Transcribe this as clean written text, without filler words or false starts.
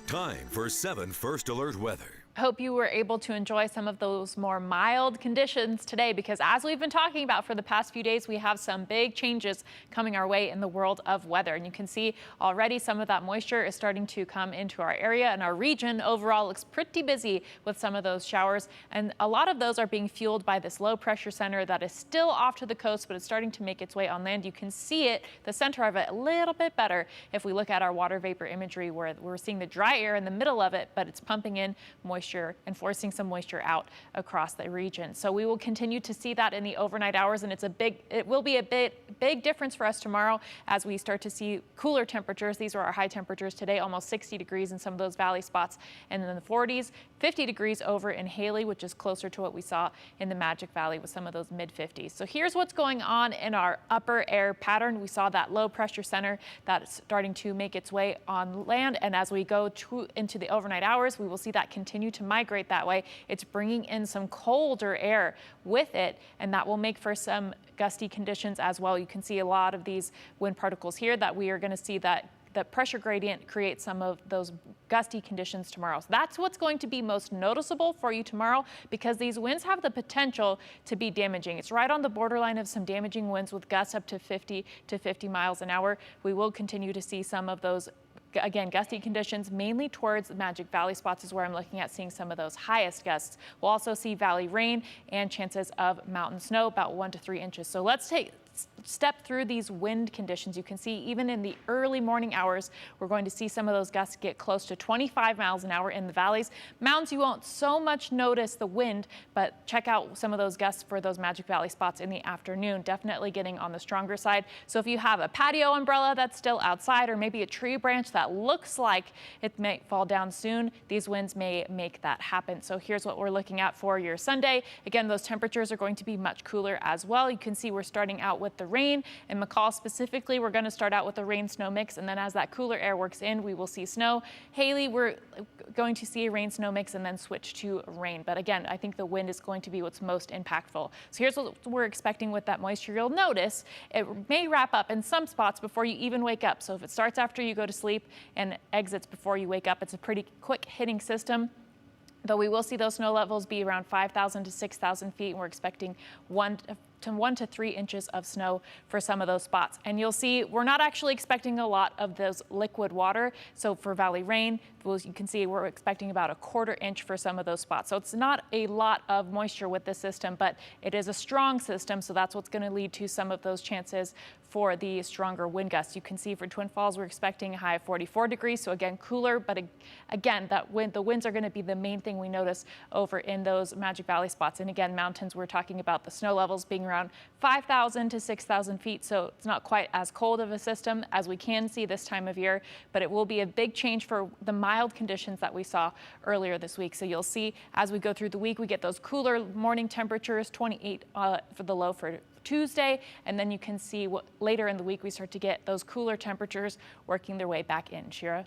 Time for 7 First Alert weather. Hope you were able to enjoy some of those more mild conditions today, because as we've been talking about for the past few days, we have some big changes coming our way in the world of weather. And you can see already some of that moisture is starting to come into our area, and our region overall looks pretty busy with some of those showers. And a lot of those are being fueled by this low pressure center that is still off to the coast, but it's starting to make its way on land. You can see it, the center of it, a little bit better if we look at our water vapor imagery, where we're seeing the dry air in the middle of it, but it's pumping in moisture and forcing some moisture out across the region. So we will continue to see that in the overnight hours, and it will be a big difference for us tomorrow as we start to see cooler temperatures. These are our high temperatures today, almost 60 degrees in some of those valley spots, and in the 40s, 50 degrees over in Haley, which is closer to what we saw in the Magic Valley with some of those mid 50s. So here's what's going on in our upper air pattern. We saw that low pressure center that's starting to make its way on land, and as we go into the overnight hours, we will see that continue to migrate that way. It's bringing in some colder air with it, and that will make for some gusty conditions as well. You can see a lot of these wind particles here that we are going to see that the pressure gradient creates some of those gusty conditions tomorrow. So that's what's going to be most noticeable for you tomorrow, because these winds have the potential to be damaging. It's right on the borderline of some damaging winds with gusts up to 50 miles an hour. We will continue to see some of those, again, gusty conditions, mainly towards the Magic Valley spots is where I'm looking at seeing some of those highest gusts. We'll also see valley rain and chances of mountain snow, about 1 to 3 inches. So let's step through these wind conditions. You can see even in the early morning hours, we're going to see some of those gusts get close to 25 miles an hour in the valleys. Mountains, you won't so much notice the wind, but check out some of those gusts for those Magic Valley spots in the afternoon, definitely getting on the stronger side. So if you have a patio umbrella that's still outside, or maybe a tree branch that looks like it may fall down soon, these winds may make that happen. So here's what we're looking at for your Sunday. Again, those temperatures are going to be much cooler as well. You can see we're starting out with the rain. In McCall specifically, we're going to start out with a rain-snow mix, and then as that cooler air works in, we will see snow. Haley, we're going to see a rain-snow mix and then switch to rain. But again, I think the wind is going to be what's most impactful. So here's what we're expecting with that moisture. You'll notice it may wrap up in some spots before you even wake up. So if it starts after you go to sleep and exits before you wake up, it's a pretty quick hitting system. Though we will see those snow levels be around 5,000 to 6,000 feet, and we're expecting 1 to 3 inches of snow for some of those spots. And you'll see we're not actually expecting a lot of those liquid water. So for valley rain, you can see we're expecting about 1/4 inch for some of those spots. So it's not a lot of moisture with this system, but it is a strong system. So that's what's going to lead to some of those chances for the stronger wind gusts. You can see for Twin Falls, we're expecting a high of 44 degrees. So again, cooler, but again, the winds are going to be the main thing we notice over in those Magic Valley spots. And again, mountains, we're talking about the snow levels being around 5,000 to 6,000 feet. So it's not quite as cold of a system as we can see this time of year, but it will be a big change for the mild conditions that we saw earlier this week. So you'll see as we go through the week, we get those cooler morning temperatures, 28 for the low for Tuesday, and then you can see later in the week we start to get those cooler temperatures working their way back in. Shira?